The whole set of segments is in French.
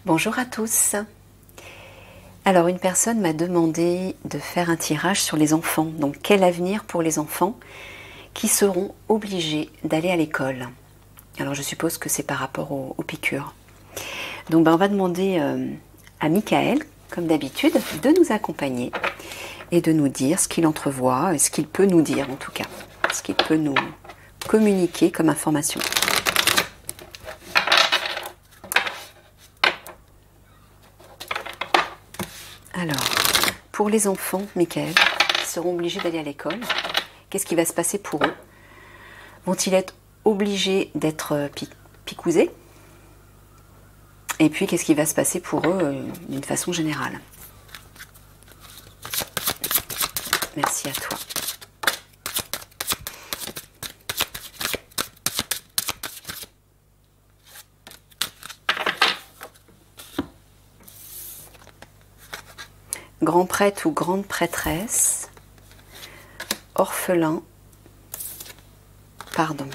Bonjour à tous. Alors une personne m'a demandé de faire un tirage sur les enfants. Donc quel avenir pour les enfants qui seront obligés d'aller à l'école? Alors je suppose que c'est par rapport aux piqûres. Donc on va demander à Michael, comme d'habitude, de nous accompagner et de nous dire ce qu'il entrevoit, et ce qu'il peut nous dire en tout cas, ce qu'il peut nous communiquer comme information. Alors, pour les enfants, Michael, qui seront obligés d'aller à l'école, qu'est-ce qui va se passer pour eux? Vont-ils être obligés d'être picousés? Et puis, qu'est-ce qui va se passer pour eux d'une façon générale? Merci à toi. Grand prêtre ou grande prêtresse, orphelin, pardon.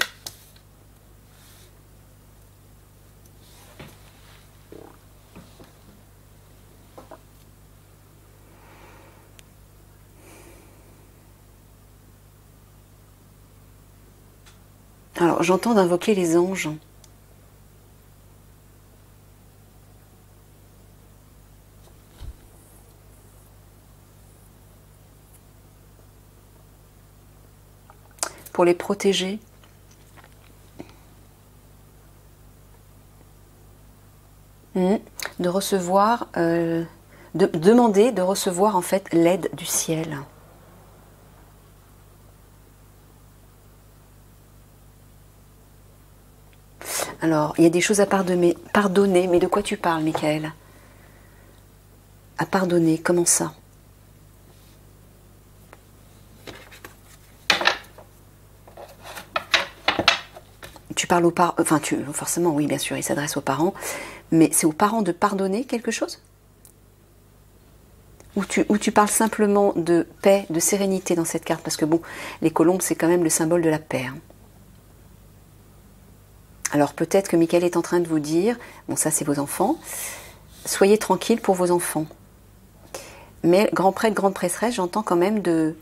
Alors, j'entends d'invoquer les anges. Pour les protéger. De recevoir, de demander de recevoir en fait l'aide du ciel. Alors, il y a des choses à pardonner, mais de quoi tu parles, Michael? À pardonner, comment ça? Tu parles aux parents, enfin, forcément, oui, bien sûr, il s'adresse aux parents, mais c'est aux parents de pardonner quelque chose? Ou tu parles simplement de paix, de sérénité dans cette carte? Parce que bon, les colombes, c'est quand même le symbole de la paix. Hein. Alors peut-être que Michael est en train de vous dire, bon ça c'est vos enfants, soyez tranquille pour vos enfants. Mais grand prêtre, grande prêtresse, j'entends quand même de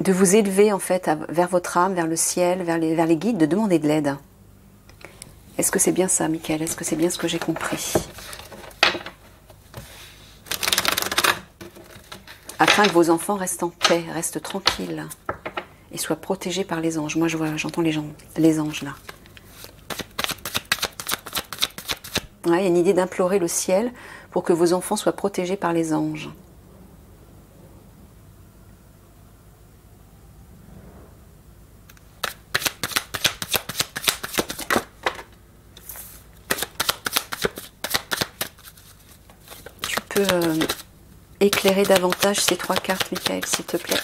vous élever en fait vers votre âme, vers le ciel, vers les guides, de demander de l'aide. Est-ce que c'est bien ça, Michael? Est-ce que c'est bien ce que j'ai compris? Afin que vos enfants restent en paix, restent tranquilles et soient protégés par les anges. Moi, j'entends les anges là. Ouais, il y a une idée d'implorer le ciel pour que vos enfants soient protégés par les anges. Tu peux éclairer davantage ces trois cartes, Michael, s'il te plaît.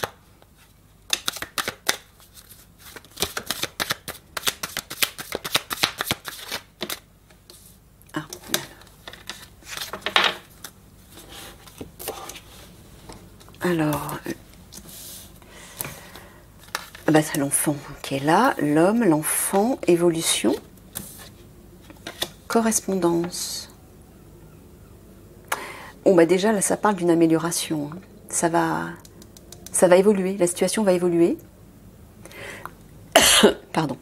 Alors, c'est l'enfant qui est là, l'homme, l'enfant, évolution, correspondance. Bon, déjà, là, ça parle d'une amélioration. Hein. Ça va évoluer, la situation va évoluer. Pardon.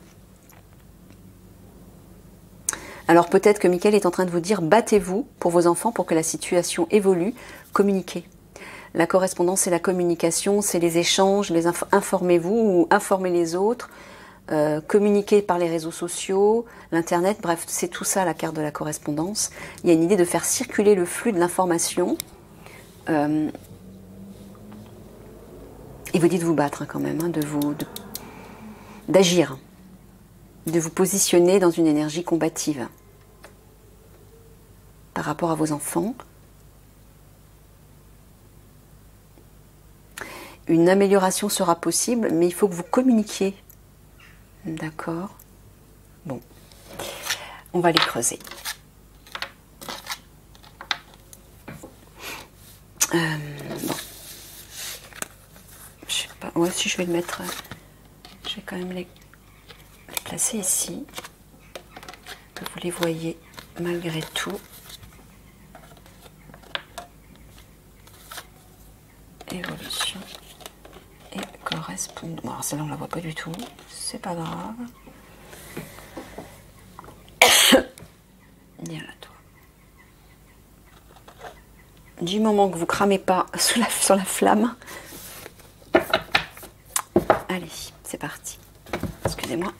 Alors, peut-être que Michael est en train de vous dire, battez-vous pour vos enfants pour que la situation évolue, communiquez. La correspondance, c'est la communication, c'est les échanges, informez-vous ou informez les autres, communiquez par les réseaux sociaux, l'internet, bref, c'est tout ça la carte de la correspondance. Il y a une idée de faire circuler le flux de l'information. Et vous dites de vous battre hein, quand même, hein, d'agir, de vous positionner dans une énergie combative par rapport à vos enfants. Une amélioration sera possible, mais il faut que vous communiquiez. D'accord? Bon. On va les creuser. Bon. Je sais pas. Ouais, si je vais le mettre. Je vais quand même les placer ici. Que vous les voyez malgré tout, évolution et correspondance. Bon, alors celle-là on la voit pas du tout, c'est pas grave. Viens là toi. Du moment que vous cramez pas sur la flamme. Allez, c'est parti. Excusez-moi,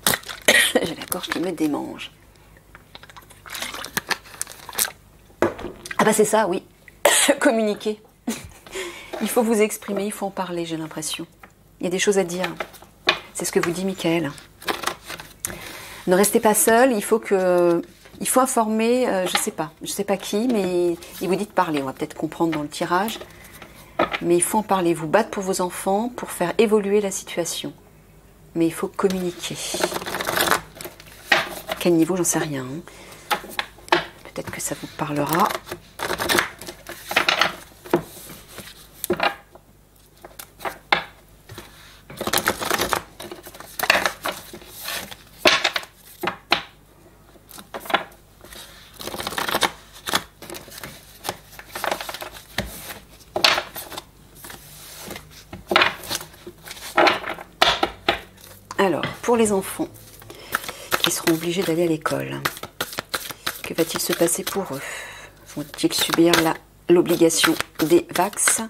j'ai la gorge qui me démange. Ah bah c'est ça, oui. Communiquer. Il faut vous exprimer, il faut en parler, j'ai l'impression. Il y a des choses à dire. C'est ce que vous dit Michael. Ne restez pas seul, il faut informer, je sais pas qui, mais il vous dit de parler. On va peut-être comprendre dans le tirage. Mais il faut en parler, vous battre pour vos enfants, pour faire évoluer la situation. Mais il faut communiquer. Quel niveau, j'en sais rien. Peut-être que ça vous parlera. Alors, pour les enfants qui seront obligés d'aller à l'école, que va-t-il se passer pour eux? Vont-ils subir l'obligation des vax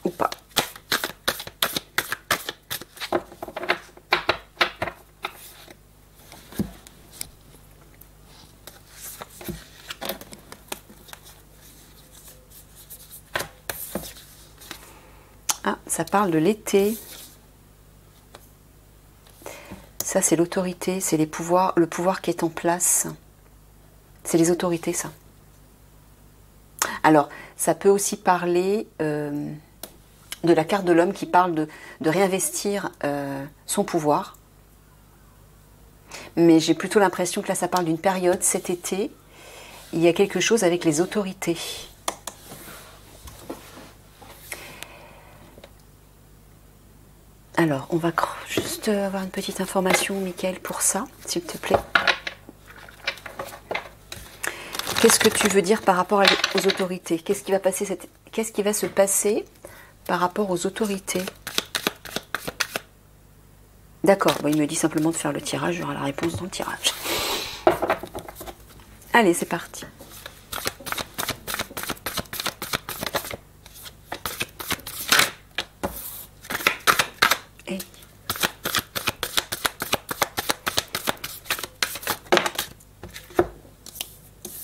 ou pas? Ah, ça parle de l'été. Ça, c'est l'autorité, c'est le pouvoir qui est en place. C'est les autorités, ça. Alors, ça peut aussi parler de la carte de l'homme qui parle de réinvestir son pouvoir. Mais j'ai plutôt l'impression que là, ça parle d'une période, cet été, il y a quelque chose avec les autorités. Alors, on va juste avoir une petite information, Mickaël, pour ça, s'il te plaît. Qu'est-ce que tu veux dire par rapport aux autorités? Qu'est-ce qui va se passer par rapport aux autorités? D'accord, bon, il me dit simplement de faire le tirage, j'aurai la réponse dans le tirage. Allez, c'est parti.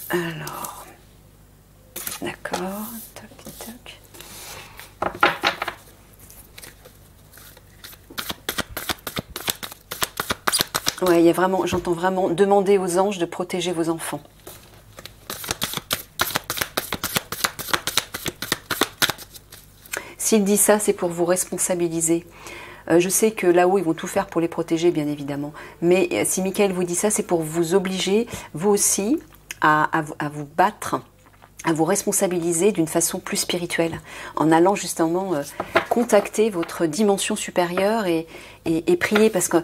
Alors, d'accord, toc, toc. Ouais, il y a vraiment, j'entends vraiment demander aux anges de protéger vos enfants. S'il dit ça, c'est pour vous responsabiliser. Je sais que là-haut, ils vont tout faire pour les protéger, bien évidemment. Mais si Michael vous dit ça, c'est pour vous obliger, vous aussi, à vous battre, à vous responsabiliser d'une façon plus spirituelle, en allant justement contacter votre dimension supérieure et prier, parce que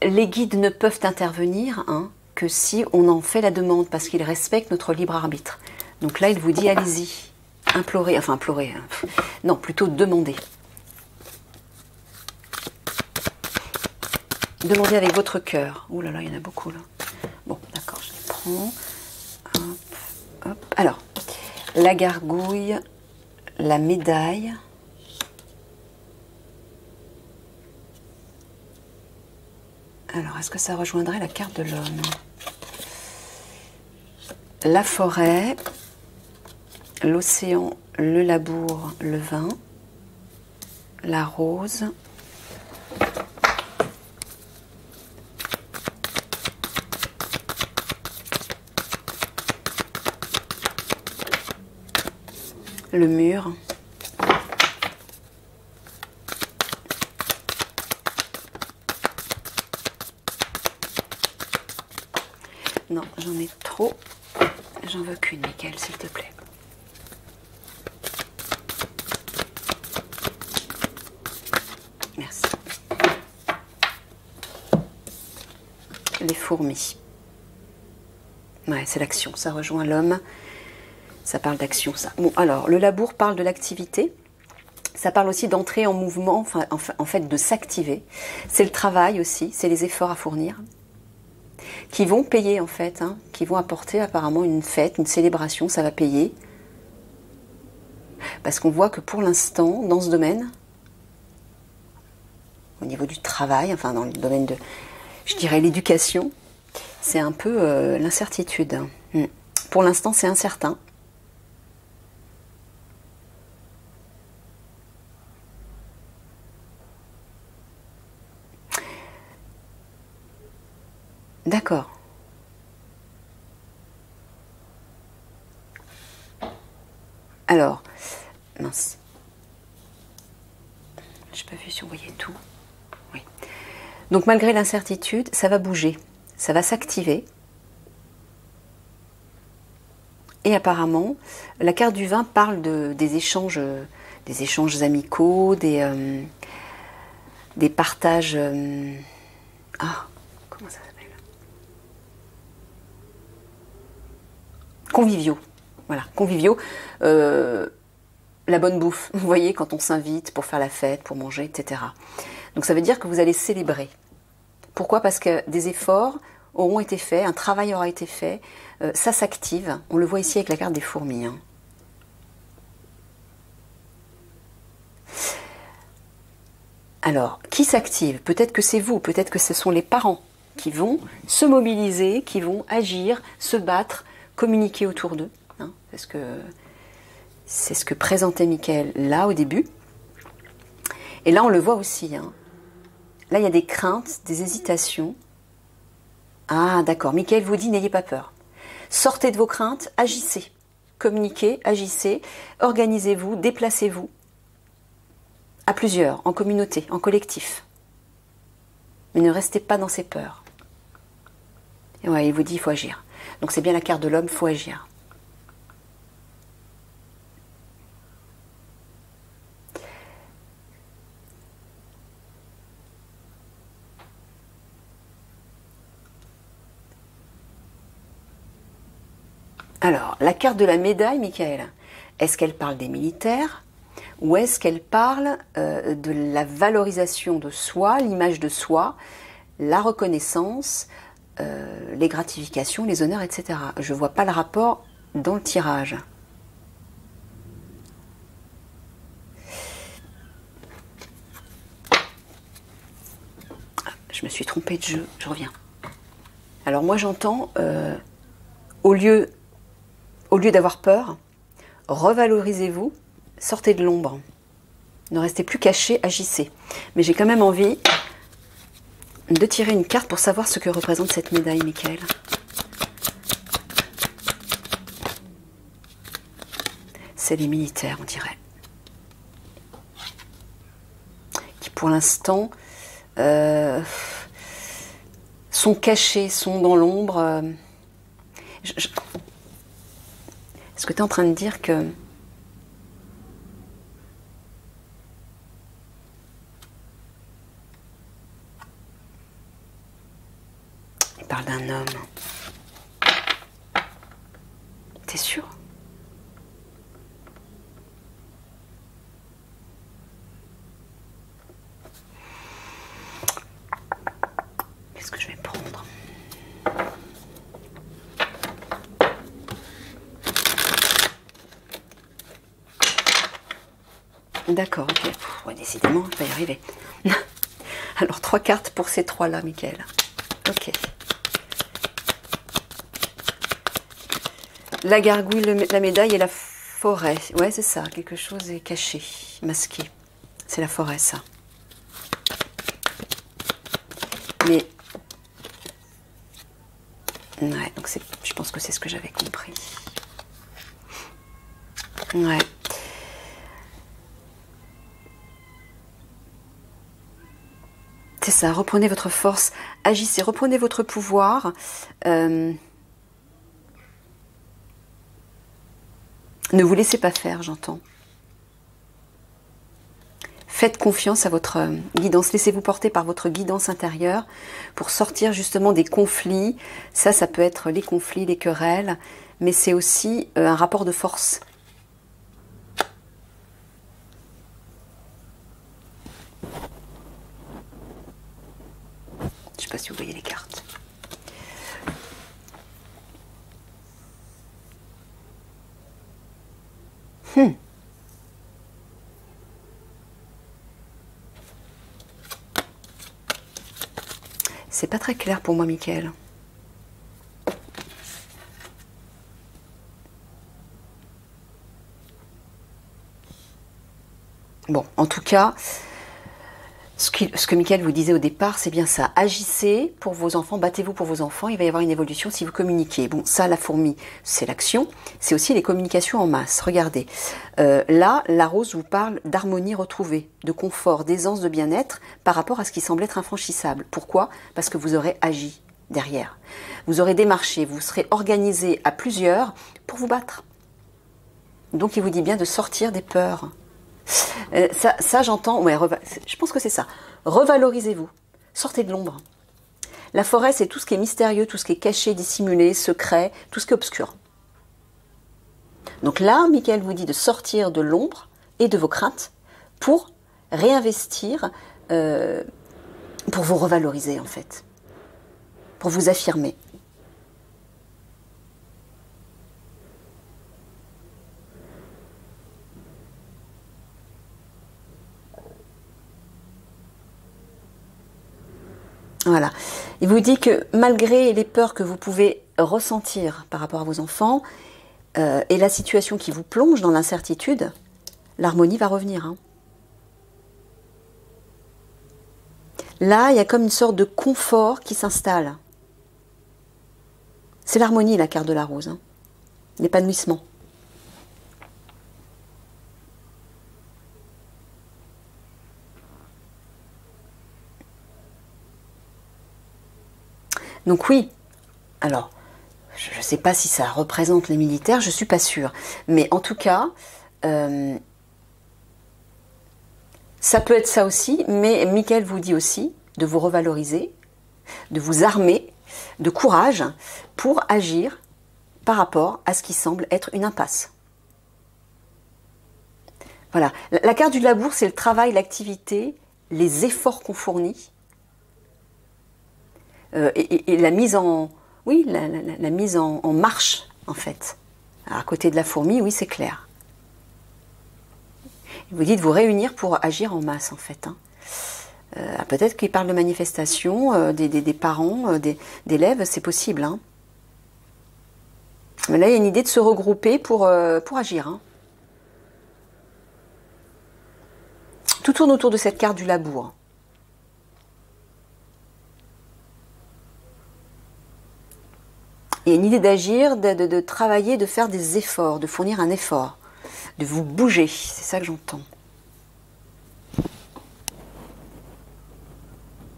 les guides ne peuvent intervenir que si on en fait la demande, parce qu'ils respectent notre libre arbitre. Donc là, il vous dit, allez-y, implorez, enfin implorez, non, plutôt demandez. Demandez avec votre cœur. Ouh là là, il y en a beaucoup là. Bon, d'accord, je les prends. Hop, hop. Alors, la gargouille, la médaille. Alors, est-ce que ça rejoindrait la carte de l'homme? La forêt, l'océan, le labour, le vin, la rose. Le mur. Non, j'en ai trop. J'en veux qu'une, Michael, s'il te plaît. Merci. les fourmis. Ouais, c'est l'action, ça rejoint l'homme. Ça parle d'action, ça. Bon, alors, le labour parle de l'activité. Ça parle aussi d'entrer en mouvement, enfin, en fait, de s'activer. C'est le travail aussi, c'est les efforts à fournir, qui vont payer, en fait, hein, qui vont apporter apparemment une fête, une célébration, ça va payer. Parce qu'on voit que pour l'instant, dans ce domaine, au niveau du travail, enfin, dans le domaine de, je dirais, l'éducation, c'est un peu l'incertitude. Pour l'instant, c'est incertain. D'accord. Alors, mince. J'ai pas vu si on voyait tout. Oui. Donc malgré l'incertitude, ça va bouger, ça va s'activer. Et apparemment, la carte du vin parle des échanges amicaux, des partages. Comment ça s'appelle? Conviviaux. Voilà, conviviaux. La bonne bouffe, vous voyez, quand on s'invite pour faire la fête, pour manger, etc. Donc ça veut dire que vous allez célébrer. Pourquoi? Parce que des efforts auront été faits, un travail aura été fait, ça s'active. On le voit ici avec la carte des fourmis. Hein. Alors, qui s'active? Peut-être que c'est vous, peut-être que ce sont les parents qui vont se mobiliser, qui vont agir, se battre, communiquer autour d'eux. Hein, parce que c'est ce que présentait Michael là au début. Et là, on le voit aussi. Hein. Là, il y a des craintes, des hésitations. Ah, d'accord. Michael vous dit, n'ayez pas peur. Sortez de vos craintes, agissez. Communiquez, agissez, organisez-vous, déplacez-vous. À plusieurs, en communauté, en collectif. Mais ne restez pas dans ces peurs. Et ouais, il vous dit, il faut agir. Donc c'est bien la carte de l'homme, il faut agir. Alors, la carte de la médaille, Michael, est-ce qu'elle parle des militaires ou est-ce qu'elle parle de la valorisation de soi, l'image de soi, la reconnaissance, les gratifications, les honneurs, etc. Je ne vois pas le rapport dans le tirage. Je me suis trompée de jeu, je reviens. Alors moi j'entends, au lieu d'avoir peur, revalorisez-vous, sortez de l'ombre. Ne restez plus caché, agissez. Mais j'ai quand même envie de tirer une carte pour savoir ce que représente cette médaille, Michael. C'est les militaires, on dirait. Qui pour l'instant sont cachés, sont dans l'ombre. Est-ce que tu es en train de dire que il parle d'un homme? T'es sûr? Qu'est-ce que je vais prendre? D'accord, ok. Ouais, décidément, je vais y arriver. Alors, 3 cartes pour ces 3-là, Michael. Ok. La gargouille, la médaille et la forêt. Ouais, c'est ça. Quelque chose est caché, masqué. C'est la forêt, ça. Mais... ouais, donc je pense que c'est ce que j'avais compris. Ouais. C'est ça, reprenez votre force, agissez, reprenez votre pouvoir. Ne vous laissez pas faire, j'entends. Faites confiance à votre guidance. Laissez-vous porter par votre guidance intérieure pour sortir justement des conflits. Ça peut être les conflits, les querelles, mais c'est aussi un rapport de force. Je ne sais pas si vous voyez les cartes. C'est pas très clair pour moi, Michael. Bon, en tout cas, ce que Michael vous disait au départ, c'est bien ça. Agissez pour vos enfants, battez-vous pour vos enfants, il va y avoir une évolution si vous communiquez. Bon, ça, la fourmi, c'est l'action, c'est aussi les communications en masse. Regardez, là, la rose vous parle d'harmonie retrouvée, de confort, d'aisance, de bien-être par rapport à ce qui semble être infranchissable. Pourquoi? Parce que vous aurez agi derrière. Vous aurez démarché, vous serez organisé à plusieurs pour vous battre. Donc, il vous dit bien de sortir des peurs. Ça j'entends, ouais, je pense que c'est ça. Revalorisez-vous, sortez de l'ombre. La forêt, c'est tout ce qui est mystérieux, tout ce qui est caché, dissimulé, secret, tout ce qui est obscur. Donc là, Michael vous dit de sortir de l'ombre et de vos craintes pour réinvestir, pour vous revaloriser en fait, pour vous affirmer. Voilà. Il vous dit que malgré les peurs que vous pouvez ressentir par rapport à vos enfants et la situation qui vous plonge dans l'incertitude, l'harmonie va revenir. Hein. Là, il y a comme une sorte de confort qui s'installe. C'est l'harmonie, la carte de la rose. Hein. L'épanouissement. Donc oui, alors, je ne sais pas si ça représente les militaires, je ne suis pas sûre. Mais en tout cas, ça peut être ça aussi, mais Michael vous dit aussi de vous revaloriser, de vous armer de courage pour agir par rapport à ce qui semble être une impasse. Voilà, la carte du labour, c'est le travail, l'activité, les efforts qu'on fournit. Et la mise en, oui, la mise en marche, en fait. Alors, à côté de la fourmi, oui, c'est clair. Il vous dit de vous réunir pour agir en masse, en fait. Hein. Peut-être qu'il parle de manifestations, des parents, d'élèves, c'est possible. Hein. Mais là, il y a une idée de se regrouper pour agir. Hein. Tout tourne autour de cette carte du labour. Il y a une idée d'agir, de travailler, de faire des efforts, de fournir un effort, de vous bouger. C'est ça que j'entends.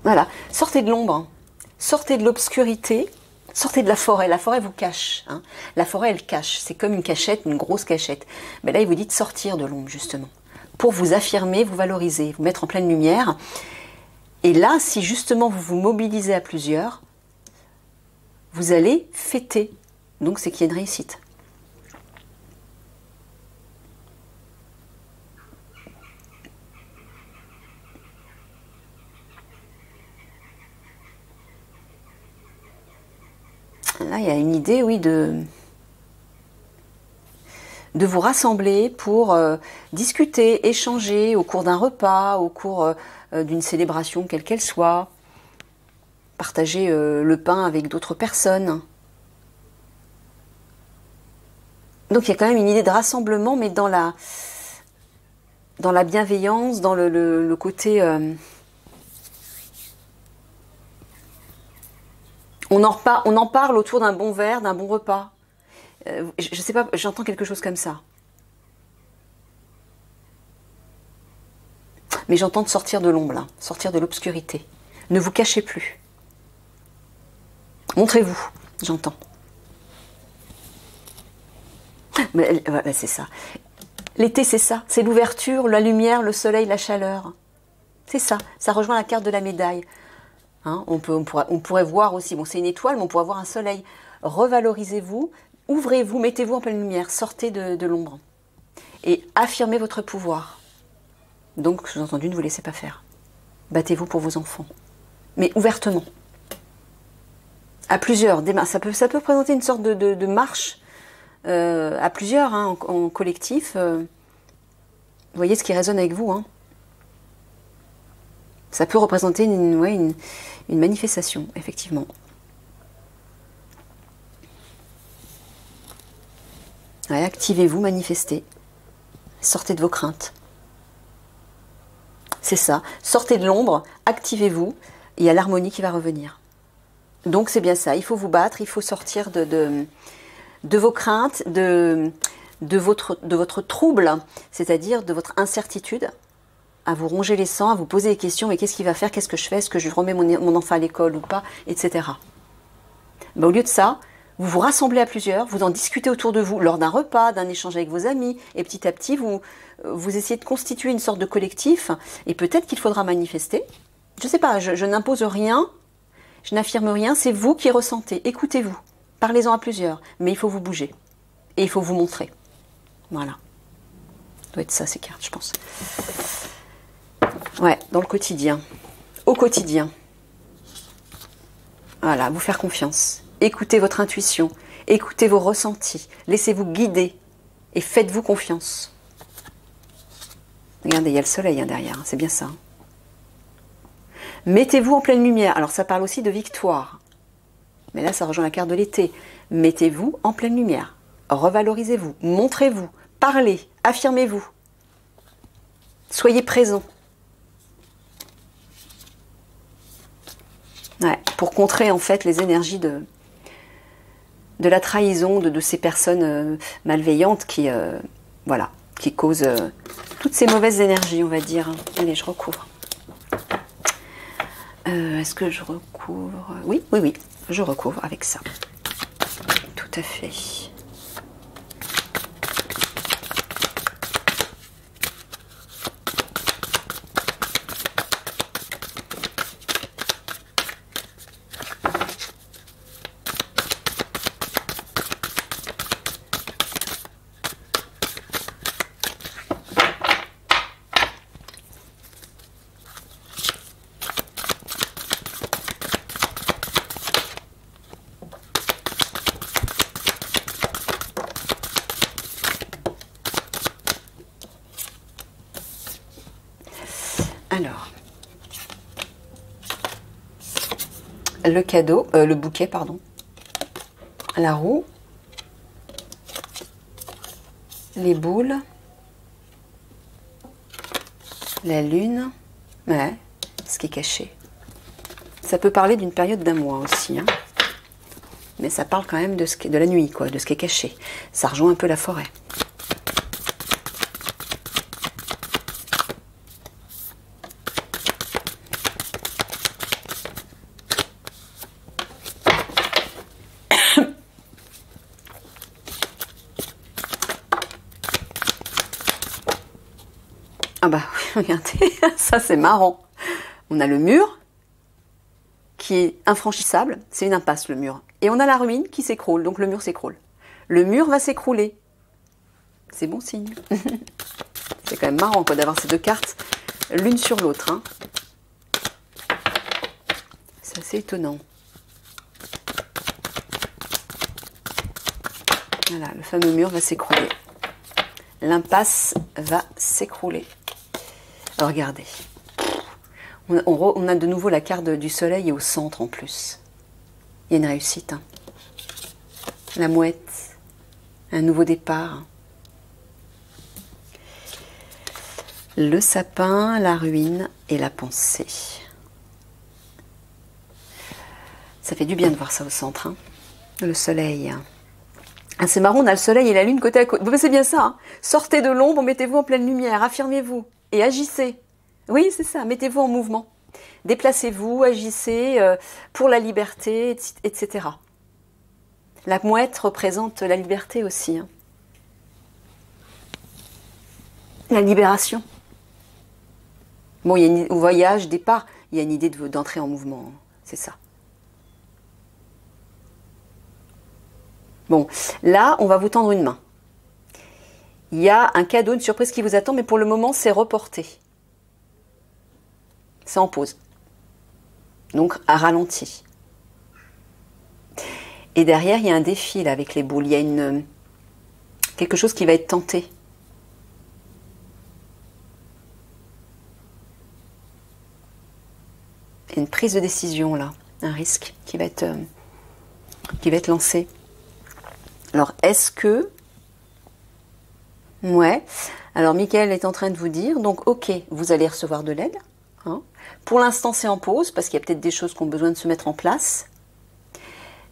Voilà. Sortez de l'ombre, sortez de l'obscurité, sortez de la forêt. La forêt vous cache. Hein. La forêt, elle cache. C'est comme une cachette, une grosse cachette. Mais là, il vous dit de sortir de l'ombre, justement, pour vous affirmer, vous valoriser, vous mettre en pleine lumière. Et là, si justement vous vous mobilisez à plusieurs, vous allez fêter. Donc, c'est qu'il y a une réussite. Là, il y a une idée, oui, de vous rassembler pour discuter, échanger au cours d'un repas, au cours d'une célébration, quelle qu'elle soit. Partager le pain avec d'autres personnes. Donc il y a quand même une idée de rassemblement, mais dans la bienveillance, dans le côté... on en parle autour d'un bon verre, d'un bon repas. Je ne sais pas, j'entends quelque chose comme ça. Mais j'entends de sortir de l'ombre, là, sortir de l'obscurité. Ne vous cachez plus. Montrez-vous, j'entends. Mais voilà, c'est ça. L'été, c'est ça. C'est l'ouverture, la lumière, le soleil, la chaleur. C'est ça, ça rejoint la carte de la médaille. Hein, on pourrait voir aussi, bon c'est une étoile, mais on pourrait voir un soleil. Revalorisez-vous, ouvrez-vous, mettez-vous en pleine lumière, sortez de l'ombre. Et affirmez votre pouvoir. Donc, sous-entendu, ne vous laissez pas faire. Battez-vous pour vos enfants. Mais ouvertement. À plusieurs. Ça peut représenter une sorte de marche à plusieurs, hein, en collectif. Vous voyez ce qui résonne avec vous. Hein. Ça peut représenter une manifestation, effectivement. Ouais, activez-vous, manifestez. Sortez de vos craintes. C'est ça. Sortez de l'ombre, activez-vous, et il y a l'harmonie qui va revenir. Donc c'est bien ça. Il faut vous battre, il faut sortir de vos craintes, de votre trouble, c'est-à-dire de votre incertitude, à vous ronger les sangs, à vous poser des questions, mais qu'est-ce qu'il va faire, qu'est-ce que je fais, est-ce que je remets mon enfant à l'école ou pas, etc. Ben, au lieu de ça, vous vous rassemblez à plusieurs, vous en discutez autour de vous lors d'un repas, d'un échange avec vos amis, et petit à petit, vous essayez de constituer une sorte de collectif, et peut-être qu'il faudra manifester. Je ne sais pas, je n'impose rien, je n'affirme rien, c'est vous qui ressentez. Écoutez-vous, parlez-en à plusieurs, mais il faut vous bouger, et il faut vous montrer. Voilà. Ça doit être ça, ces cartes, je pense. Ouais, dans le quotidien. Au quotidien. Voilà, vous faire confiance. Écoutez votre intuition, écoutez vos ressentis, laissez-vous guider et faites-vous confiance. Regardez, il y a le soleil derrière, c'est bien ça. Mettez-vous en pleine lumière. Alors ça parle aussi de victoire. Mais là, ça rejoint la carte de l'été. Mettez-vous en pleine lumière. Revalorisez-vous, montrez-vous, parlez, affirmez-vous. Soyez présent. Ouais, pour contrer en fait les énergies de la trahison de ces personnes malveillantes qui causent toutes ces mauvaises énergies, on va dire. Allez, je recouvre. Est-ce que je recouvre? Oui, je recouvre avec ça. Tout à fait. Alors, le cadeau, le bouquet, pardon, la roue, les boules, la lune, ouais, ce qui est caché. Ça peut parler d'une période d'un mois aussi, hein. Mais ça parle quand même de la nuit, quoi, de ce qui est caché. Ça rejoint un peu la forêt. Ah bah, regardez, ça c'est marrant. On a le mur qui est infranchissable, c'est une impasse le mur. Et on a la ruine qui s'écroule, donc le mur s'écroule. Le mur va s'écrouler. C'est bon signe. C'est quand même marrant quoi d'avoir ces deux cartes l'une sur l'autre. Hein. C'est assez étonnant. Voilà, le fameux mur va s'écrouler. L'impasse va s'écrouler. Alors regardez, on a de nouveau la carte du soleil et au centre en plus. Il y a une réussite. Hein. La mouette, un nouveau départ. Le sapin, la ruine et la pensée. Ça fait du bien de voir ça au centre. Hein. Le soleil. Ah, c'est marrant, on a le soleil et la lune côté à côté. C'est bien ça. Hein. Sortez de l'ombre, mettez-vous en pleine lumière, affirmez-vous. Et agissez. Oui, c'est ça, mettez-vous en mouvement. Déplacez-vous, agissez pour la liberté, etc. La mouette représente la liberté aussi. Hein. La libération. Bon, il y a au voyage, départ, il y a une idée d'entrer en mouvement. C'est ça. Bon, là, on va vous tendre une main. Il y a un cadeau, une surprise qui vous attend, mais pour le moment, c'est reporté. C'est en pause. Donc, à ralenti. Et derrière, il y a un défi là, avec les boules. Il y a quelque chose qui va être tenté. Il y a une prise de décision là, un risque qui va être lancé. Alors, est-ce que... Ouais. Alors, Michael est en train de vous dire, donc, ok, vous allez recevoir de l'aide. Hein. Pour l'instant, c'est en pause, parce qu'il y a peut-être des choses qui ont besoin de se mettre en place.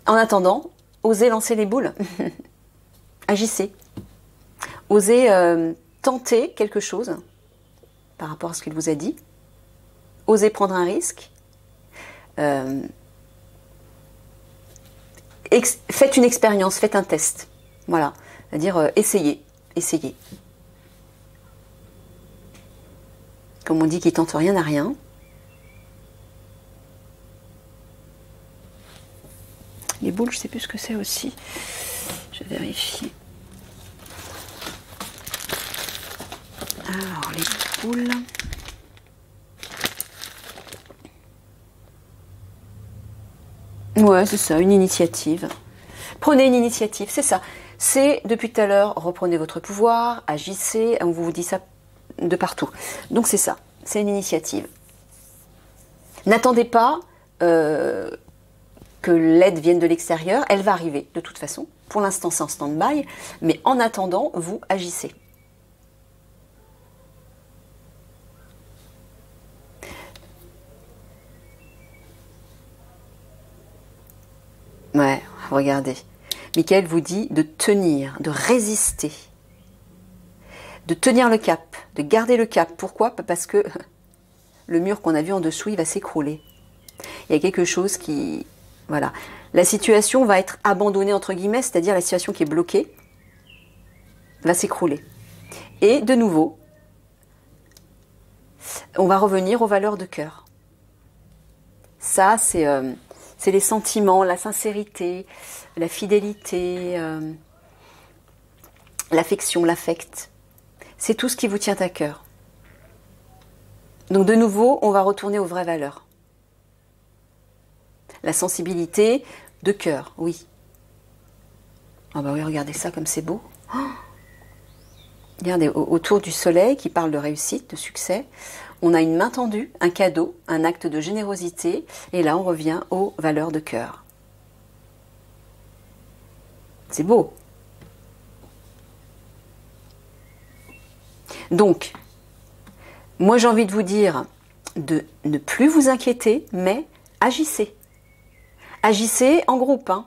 En attendant, osez lancer les boules. Agissez. Osez tenter quelque chose par rapport à ce qu'il vous a dit. Osez prendre un risque. Faites une expérience, faites un test. Voilà. C'est-à-dire, essayez. Essayez. Comme on dit, qui tente rien n'a rien. Les boules, je ne sais plus ce que c'est aussi. Je vérifie. Alors, les boules. Ouais, c'est ça, une initiative. Prenez une initiative, c'est ça. C'est, depuis tout à l'heure, reprenez votre pouvoir, agissez, on vous dit ça de partout. Donc c'est ça, c'est une initiative. N'attendez pas que l'aide vienne de l'extérieur, elle va arriver de toute façon. Pour l'instant, c'est en stand-by, mais en attendant, vous agissez. Ouais, regardez. Michael vous dit de tenir, de résister, de tenir le cap, de garder le cap. Pourquoi? Parce que le mur qu'on a vu en dessous, il va s'écrouler. Il y a quelque chose qui... Voilà. La situation va être abandonnée, entre guillemets, c'est-à-dire la situation qui est bloquée va s'écrouler. Et de nouveau, on va revenir aux valeurs de cœur. Ça, c'est les sentiments, la sincérité, la fidélité, l'affection, l'affect. C'est tout ce qui vous tient à cœur. Donc de nouveau, on va retourner aux vraies valeurs. La sensibilité de cœur, oui. Ah bah oui, regardez ça comme c'est beau. Oh, regardez, autour du soleil qui parle de réussite, de succès, on a une main tendue, un cadeau, un acte de générosité, et là on revient aux valeurs de cœur. C'est beau. Donc, moi j'ai envie de vous dire de ne plus vous inquiéter, mais agissez. Agissez en groupe. Hein.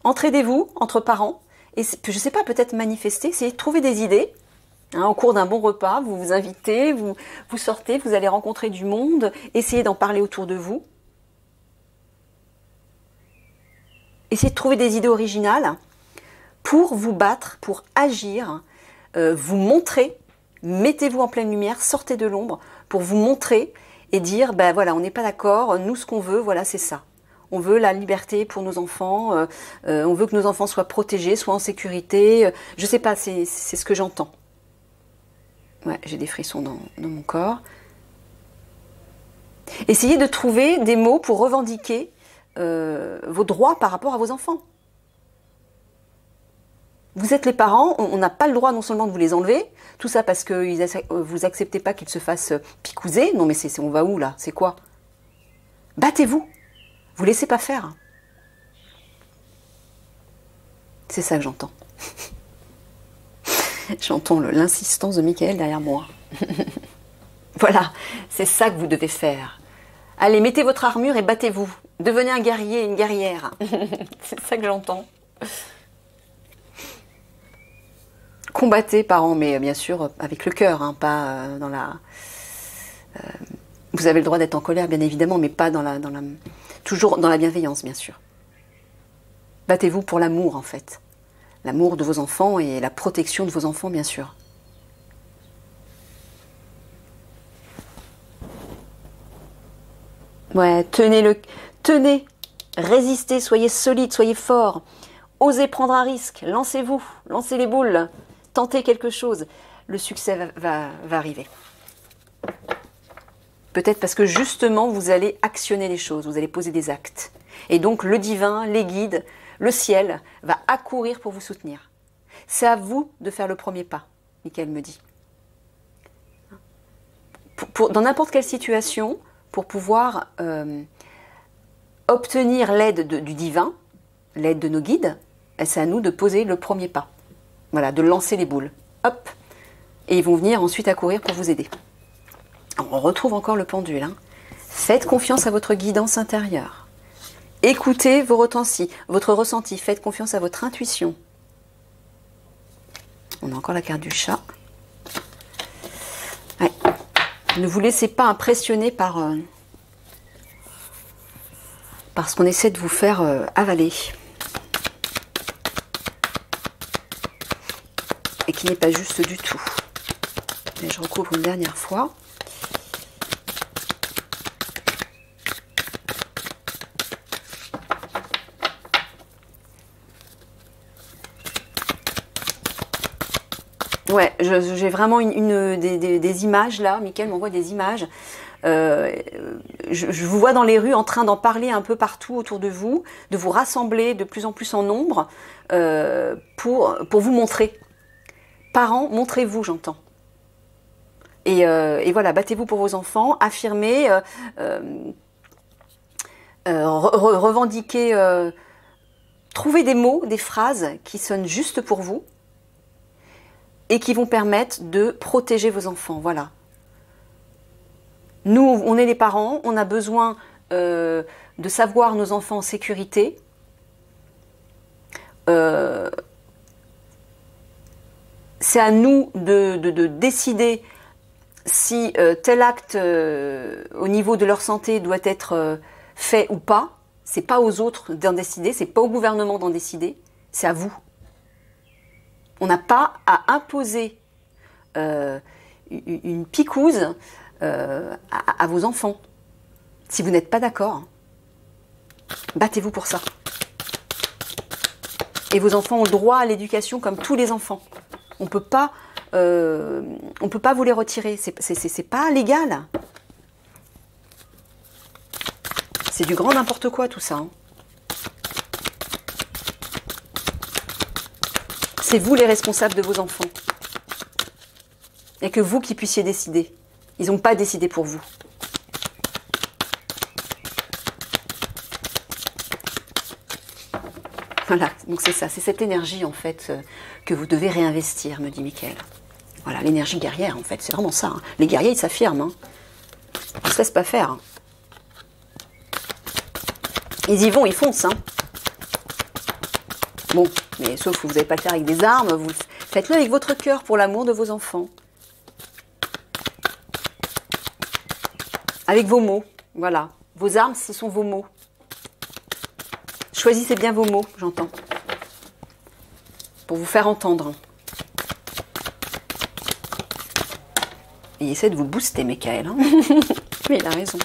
Entraidez-vous entre parents. Et je ne sais pas, peut-être manifester, essayez de trouver des idées. Hein, au cours d'un bon repas, vous vous invitez, vous sortez, vous allez rencontrer du monde. Essayez d'en parler autour de vous. Essayez de trouver des idées originales pour vous battre, pour agir, vous montrer. Mettez-vous en pleine lumière, sortez de l'ombre pour vous montrer et dire, ben voilà, on n'est pas d'accord, nous ce qu'on veut, voilà, c'est ça. On veut la liberté pour nos enfants, on veut que nos enfants soient protégés, soient en sécurité. Je sais pas, c'est ce que j'entends. Ouais, j'ai des frissons dans mon corps. Essayez de trouver des mots pour revendiquer vos droits par rapport à vos enfants. Vous êtes les parents, on n'a pas le droit non seulement de vous les enlever, tout ça parce que vous acceptez pas qu'ils se fassent picouser. Non mais on va où là? C'est quoi? Battez-vous. Vous laissez pas faire. C'est ça que j'entends. J'entends l'insistance de Michael derrière moi. Voilà, c'est ça que vous devez faire. Allez, mettez votre armure et battez-vous. Devenez un guerrier, une guerrière. C'est ça que j'entends. Combattez, parents, mais bien sûr avec le cœur, hein, pas dans la... vous avez le droit d'être en colère, bien évidemment, mais pas toujours dans la bienveillance, bien sûr. Battez-vous pour l'amour, en fait. L'amour de vos enfants et la protection de vos enfants, bien sûr. Ouais, tenez, résistez, soyez solide, soyez fort. Osez prendre un risque, lancez-vous, lancez les boules, tentez quelque chose. Le succès va arriver. Peut-être parce que justement, vous allez actionner les choses, vous allez poser des actes. Et donc, le divin, les guides, le ciel va accourir pour vous soutenir. C'est à vous de faire le premier pas, Michael me dit. Dans n'importe quelle situation, pour pouvoir obtenir l'aide du divin, l'aide de nos guides, c'est à nous de poser le premier pas. Voilà, de lancer les boules. Hop. Et ils vont venir ensuite accourir pour vous aider. On retrouve encore le pendule. Hein. Faites confiance à votre guidance intérieure. Écoutez votre ressenti. Faites confiance à votre intuition. On a encore la carte du chat. Ouais. Ne vous laissez pas impressionner par ce qu'on essaie de vous faire avaler. Et qui n'est pas juste du tout. Et je recouvre une dernière fois. Ouais, j'ai vraiment des images là. Mickaël m'envoie des images. Je vous vois dans les rues en train d'en parler un peu partout autour de vous rassembler de plus en plus en nombre pour vous montrer. Parents, montrez-vous, j'entends. Et voilà, battez-vous pour vos enfants, affirmez, revendiquez, trouvez des mots, des phrases qui sonnent juste pour vous et qui vont permettre de protéger vos enfants. Voilà. Nous, on est les parents, on a besoin de savoir nos enfants en sécurité. C'est à nous de décider si tel acte au niveau de leur santé doit être fait ou pas. C'est pas aux autres d'en décider, c'est pas au gouvernement d'en décider, c'est à vous. On n'a pas à imposer une picouse à vos enfants. Si vous n'êtes pas d'accord, battez-vous pour ça. Et vos enfants ont le droit à l'éducation comme tous les enfants. On peut pas vous les retirer. C'est pas légal. C'est du grand n'importe quoi tout ça. Hein. C'est vous les responsables de vos enfants. Il n'y a que vous qui puissiez décider. Ils n'ont pas décidé pour vous. Voilà, donc c'est ça, c'est cette énergie en fait que vous devez réinvestir, me dit Michael. Voilà, l'énergie guerrière en fait, c'est vraiment ça. Hein. Les guerriers, ils s'affirment. Hein. Ils ne se laissent pas faire. Hein. Ils y vont, ils foncent. Hein. Bon, mais sauf que vous n'allez pas le faire avec des armes, vous faites-le avec votre cœur pour l'amour de vos enfants. Avec vos mots, voilà. Vos armes, ce sont vos mots. Choisissez bien vos mots, j'entends. Pour vous faire entendre. Il essaie de vous booster, Michael. Hein. Mais il a raison.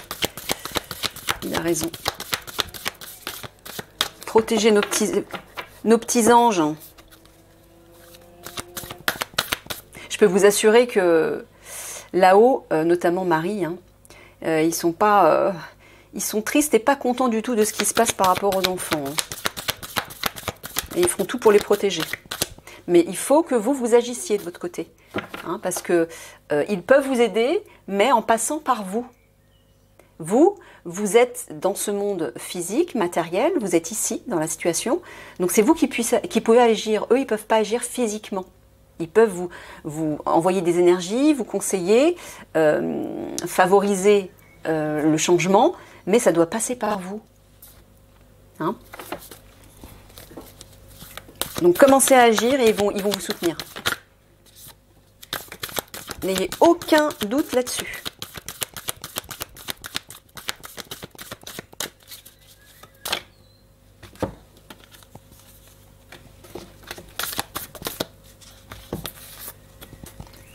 Il a raison. Protégez nos petits anges. Je peux vous assurer que là-haut, notamment Marie, hein, ils sont tristes et pas contents du tout de ce qui se passe par rapport aux enfants. Hein. Et ils feront tout pour les protéger. Mais il faut que vous agissiez de votre côté. Hein, parce que ils peuvent vous aider, mais en passant par vous. Vous êtes dans ce monde physique, matériel, vous êtes ici, dans la situation. Donc c'est vous qui pouvez agir. Eux, ils ne peuvent pas agir physiquement. Ils peuvent vous envoyer des énergies, vous conseiller, favoriser le changement, mais ça doit passer par vous. Hein? Donc commencez à agir et ils vont vous soutenir. N'ayez aucun doute là-dessus.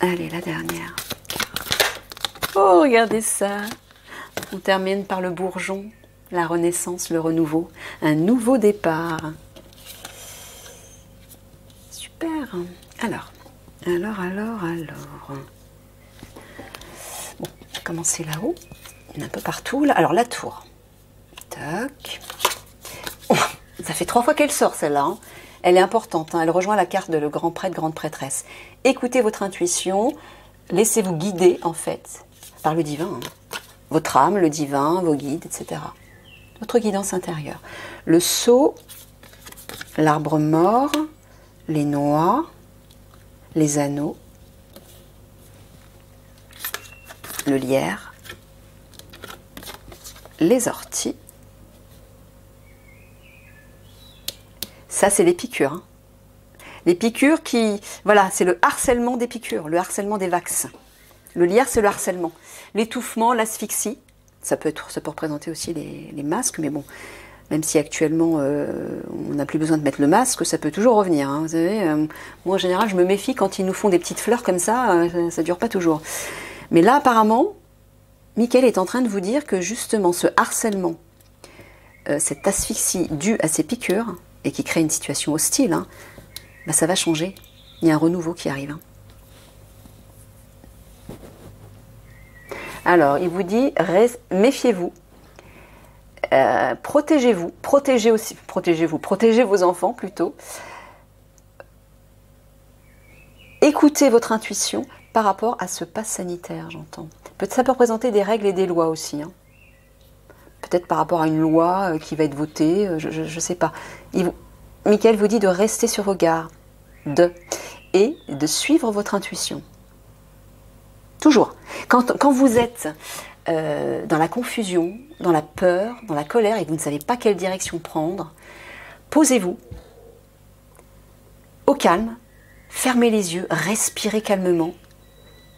Allez, la dernière. Oh, regardez ça. On termine par le bourgeon, la renaissance, le renouveau, un nouveau départ. Super. Alors. Bon, on va commencer là-haut. Il y en a un peu partout là. Alors la tour. Tac. Oh, ça fait 3 fois qu'elle sort celle-là. Hein. Elle est importante. Hein. Elle rejoint la carte de le grand prêtre, grande prêtresse. Écoutez votre intuition. Laissez-vous guider en fait par le divin. Hein. Votre âme, le divin, vos guides, etc. Votre guidance intérieure. Le sceau, l'arbre mort, les noix, les anneaux, le lierre, les orties. Ça, c'est les piqûres. Hein. Les piqûres qui... Voilà, c'est le harcèlement des piqûres, le harcèlement des vax. Le lierre, c'est le harcèlement. L'étouffement, l'asphyxie. Ça peut représenter aussi les masques, mais bon, même si actuellement, on n'a plus besoin de mettre le masque, ça peut toujours revenir. Hein. Vous savez, moi, en général, je me méfie quand ils nous font des petites fleurs comme ça ne dure pas toujours. Mais là, apparemment, Michael est en train de vous dire que justement, ce harcèlement, cette asphyxie due à ces piqûres, et qui crée une situation hostile, hein, bah, ça va changer. Il y a un renouveau qui arrive. Hein. Alors, il vous dit, méfiez-vous, protégez-vous, protégez vos enfants plutôt. Écoutez votre intuition par rapport à ce pass sanitaire, j'entends. Ça peut représenter des règles et des lois aussi. Hein. Peut-être par rapport à une loi qui va être votée, je ne sais pas. Michael vous dit de rester sur vos gardes et de suivre votre intuition. Toujours. Quand vous êtes dans la confusion, dans la peur, dans la colère et que vous ne savez pas quelle direction prendre, posez-vous au calme, fermez les yeux, respirez calmement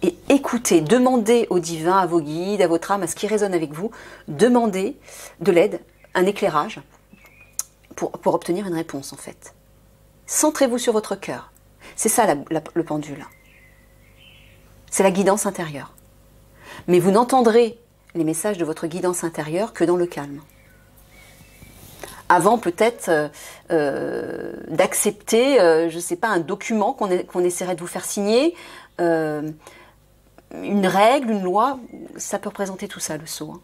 et écoutez, demandez au divin, à vos guides, à votre âme, à ce qui résonne avec vous, demandez de l'aide, un éclairage pour obtenir une réponse en fait. Centrez-vous sur votre cœur. C'est ça le pendule. C'est la guidance intérieure. Mais vous n'entendrez les messages de votre guidance intérieure que dans le calme. Avant peut-être d'accepter, je ne sais pas, un document qu'on essaierait de vous faire signer, une règle, une loi, ça peut représenter tout ça, le sceau. Hein.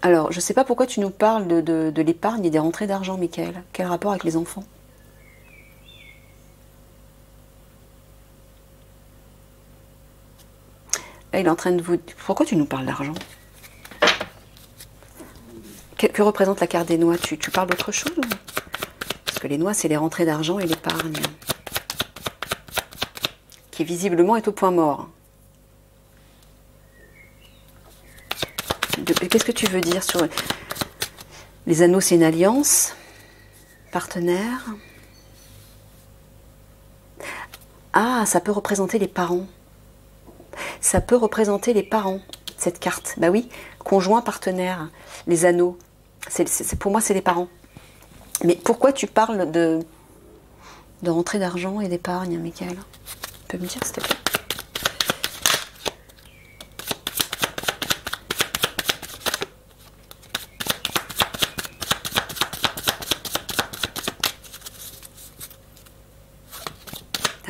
Alors, je ne sais pas pourquoi tu nous parles de l'épargne et des rentrées d'argent, Michael. Quel rapport avec les enfants ? Là, il est en train de vous... Pourquoi tu nous parles d'argent ? Que représente la carte des noix ? Tu parles d'autre chose ? Parce que les noix, c'est les rentrées d'argent et l'épargne. Qui visiblement est au point mort. Qu'est-ce que tu veux dire sur... Les anneaux, c'est une alliance. Partenaire. Ah, ça peut représenter les parents. Ça peut représenter les parents, cette carte. Bah oui, conjoint, partenaire, les anneaux. Pour moi, c'est les parents. Mais pourquoi tu parles de rentrée d'argent et d'épargne, Michael ? Tu peux me dire, s'il te plaît ?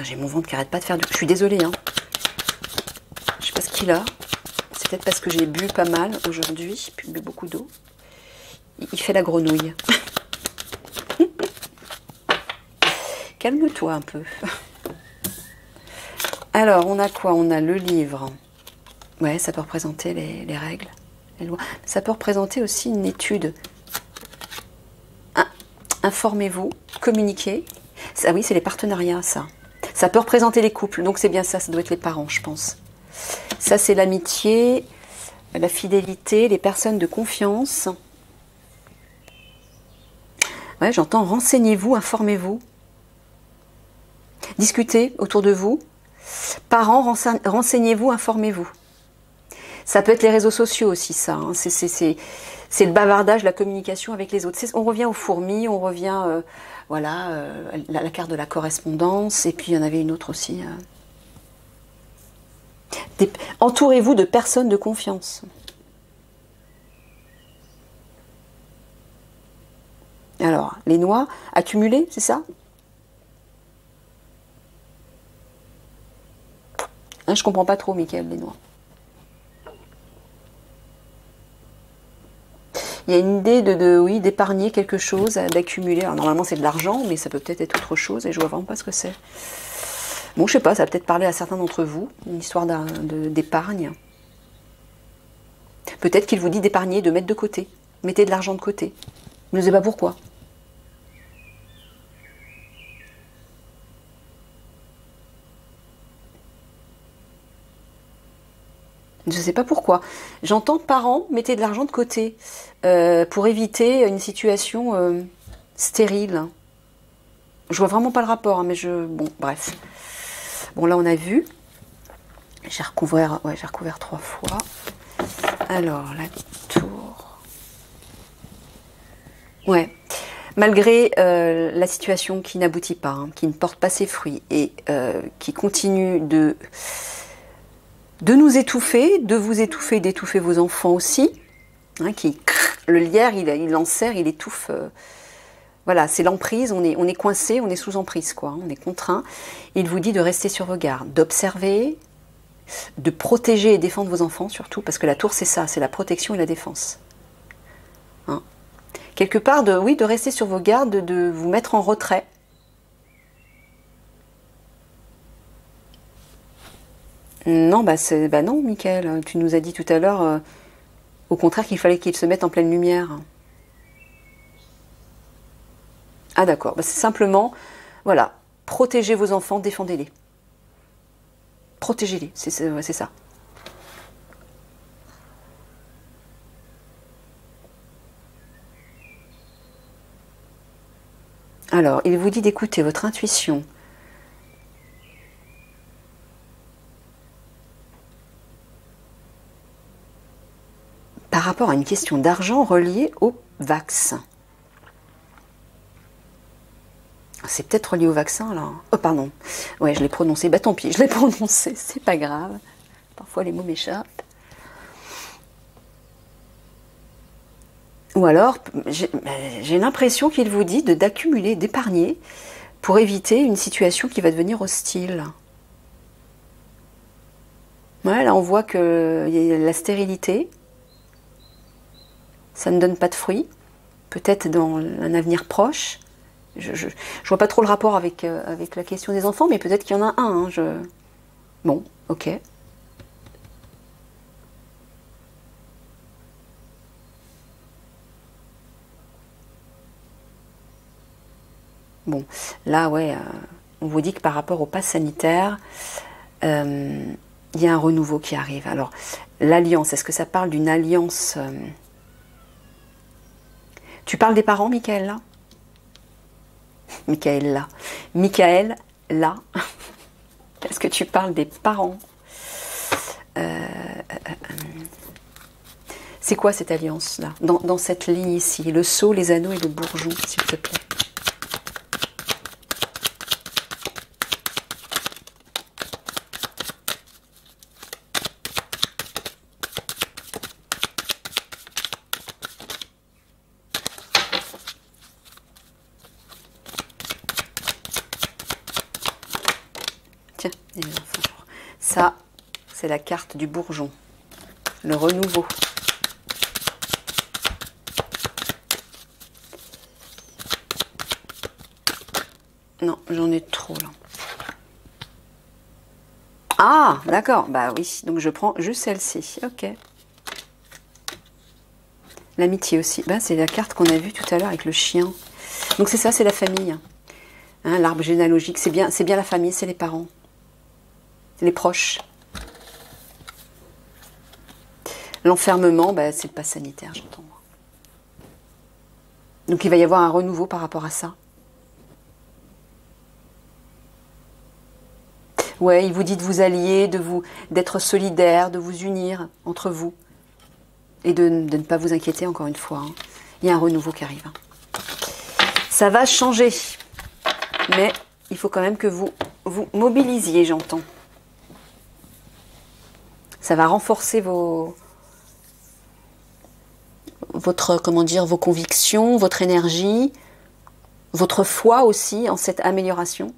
J'ai mon ventre qui arrête pas de faire du... Je suis désolée, hein. Je sais pas ce qu'il a. C'est peut-être parce que j'ai bu pas mal aujourd'hui, puis bu beaucoup d'eau. Il fait la grenouille. Calme-toi un peu. Alors, on a quoi ? On a le livre. Ouais, ça peut représenter les règles, les lois. Ça peut représenter aussi une étude. Informez-vous, communiquez. Ah oui, c'est les partenariats, ça. Ça peut représenter les couples, donc c'est bien ça, ça doit être les parents, je pense. Ça, c'est l'amitié, la fidélité, les personnes de confiance. Ouais, j'entends, renseignez-vous, informez-vous. Discutez autour de vous. Parents, renseignez-vous, informez-vous. Ça peut être les réseaux sociaux aussi, ça. Hein. C'est le bavardage, la communication avec les autres. On revient aux fourmis, on revient... voilà, la carte de la correspondance, et puis il y en avait une autre aussi. Entourez-vous de personnes de confiance. Alors, les noix accumulées, c'est ça? Hein, je comprends pas trop, Michael, les noix. Il y a une idée oui, d'épargner quelque chose, d'accumuler. Alors, normalement, c'est de l'argent, mais ça peut peut-être être autre chose, et je vois vraiment pas ce que c'est. Bon, je sais pas, ça va peut-être parler à certains d'entre vous, une histoire d'épargne. Peut-être qu'il vous dit d'épargner, de mettre de côté. Mettez de l'argent de côté. Vous ne savez pas pourquoi. Je ne sais pas pourquoi. J'entends parents, mettez de l'argent de côté pour éviter une situation stérile. Je vois vraiment pas le rapport, hein, mais bon, bref. Bon, là, on a vu. J'ai recouvert 3 fois. Alors, la tour. Ouais. Malgré la situation qui n'aboutit pas, hein, qui ne porte pas ses fruits et qui continue de nous étouffer, de vous étouffer, d'étouffer vos enfants aussi. Hein, le lierre, il enserre, il étouffe. Voilà, c'est l'emprise, on est coincé, on est sous emprise, quoi. On est contraint. Il vous dit de rester sur vos gardes, d'observer, de protéger et défendre vos enfants, surtout, parce que la tour, c'est ça, c'est la protection et la défense. Hein. Quelque part, de rester sur vos gardes, de vous mettre en retrait. Non, non, Michael, tu nous as dit tout à l'heure, au contraire, qu'il fallait qu'ils se mettent en pleine lumière. Ah d'accord, c'est simplement, voilà, protégez vos enfants, défendez-les. Protégez-les, c'est ça. Alors, il vous dit d'écouter votre intuition. Par rapport à une question d'argent reliée au vaccin. C'est peut-être relié au vaccin, là. Oh, pardon. Ouais, je l'ai prononcé. Bah, tant pis, je l'ai prononcé. C'est pas grave. Parfois, les mots m'échappent. Ou alors, j'ai l'impression qu'il vous dit d'accumuler, d'épargner pour éviter une situation qui va devenir hostile. Ouais, là, on voit qu'il y a la stérilité. Ça ne donne pas de fruits. Peut-être dans un avenir proche. Je vois pas trop le rapport avec la question des enfants, mais peut-être qu'il y en a un. Hein, Bon, ok. Bon, là, ouais, on vous dit que par rapport au pass sanitaire, il y a un renouveau qui arrive. Alors, l'alliance, est-ce que ça parle d'une alliance Tu parles des parents, Michael, là Michael, là. Est-ce que tu parles des parents C'est quoi cette alliance-là dans cette ligne ici, le sceau, les anneaux et le bourgeon, s'il te plaît. Tiens, les enfants. Ça, c'est la carte du bourgeon. Le renouveau. Non, j'en ai trop là. Ah, d'accord. Bah oui, donc je prends juste celle-ci. Ok. L'amitié aussi. Bah, c'est la carte qu'on a vue tout à l'heure avec le chien. Donc c'est ça, c'est la famille. Hein, l'arbre généalogique, c'est bien la famille, c'est les parents. Les proches. L'enfermement, bah, c'est le pass sanitaire, j'entends. Donc il va y avoir un renouveau par rapport à ça. Ouais, il vous dit de vous allier, d'être solidaire, de vous unir entre vous. Et de ne pas vous inquiéter, encore une fois. Hein. Il y a un renouveau qui arrive. Ça va changer. Mais il faut quand même que vous mobilisiez, j'entends. Ça va renforcer comment dire, vos convictions, votre énergie, votre foi aussi en cette amélioration.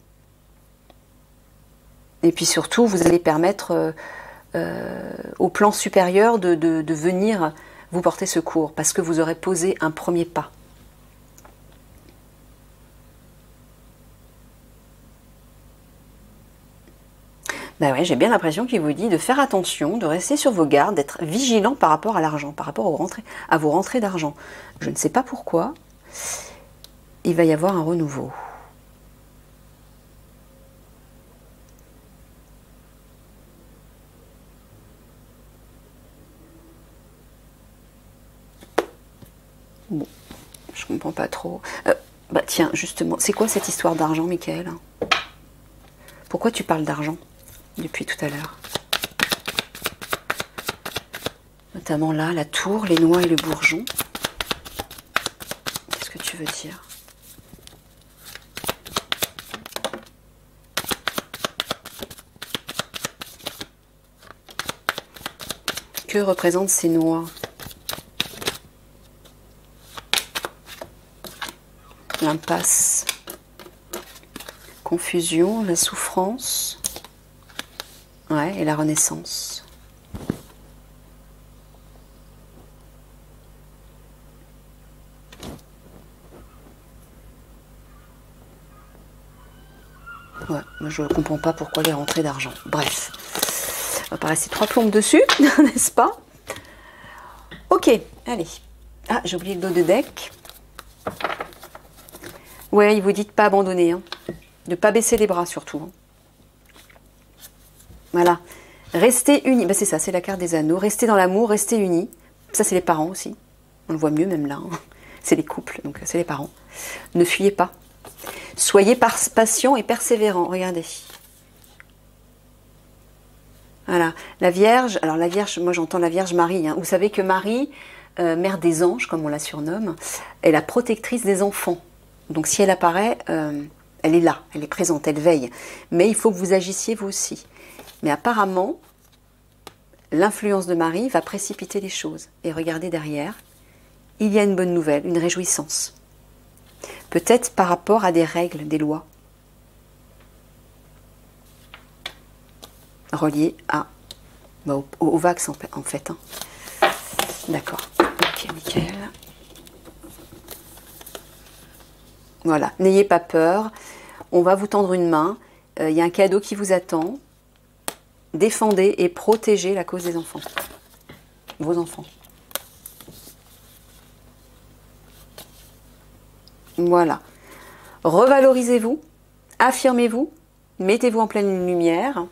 Et puis surtout, vous allez permettre au plan supérieur de venir vous porter secours, parce que vous aurez posé un premier pas. Ben ouais, j'ai bien l'impression qu'il vous dit de faire attention, de rester sur vos gardes, d'être vigilant par rapport à l'argent, par rapport à vos rentrées d'argent. Je ne sais pas pourquoi, il va y avoir un renouveau. Bon, je comprends pas trop. Bah tiens, justement, c'est quoi cette histoire d'argent, Michael? Pourquoi tu parles d'argent depuis tout à l'heure? Notamment là, la tour, les noix et le bourgeon. Qu'est-ce que tu veux dire? Que représentent ces noix? L'impasse, confusion, la souffrance, ouais, et la renaissance. Ouais, moi je ne comprends pas pourquoi les rentrées d'argent. Bref, on va pas rester 3 plombes dessus, n'est-ce pas? Ok, allez. Ah, j'ai oublié le dos de deck. Ouais, il vous dit de ne pas abandonner, hein. De ne pas baisser les bras surtout. Hein. Voilà. Restez unis. Ben, c'est ça, c'est la carte des anneaux. Restez dans l'amour, restez unis. Ça, c'est les parents aussi. On le voit mieux même là. Hein. C'est les couples, donc c'est les parents. Ne fuyez pas. Soyez patients et persévérants. Regardez. Voilà. La Vierge, alors la Vierge, moi j'entends la Vierge Marie. Hein. Vous savez que Marie, mère des anges, comme on la surnomme, est la protectrice des enfants. Donc si elle apparaît, elle est là, elle est présente, elle veille. Mais il faut que vous agissiez vous aussi. Mais apparemment, l'influence de Marie va précipiter les choses. Et regardez derrière, il y a une bonne nouvelle, une réjouissance. Peut-être par rapport à des règles, des lois. Reliées au vax en fait. Hein. D'accord. Ok, nickel. Voilà, n'ayez pas peur, on va vous tendre une main, il y a un cadeau qui vous attend. Défendez et protégez la cause des enfants, vos enfants. Voilà, revalorisez-vous, affirmez-vous, mettez-vous en pleine lumière.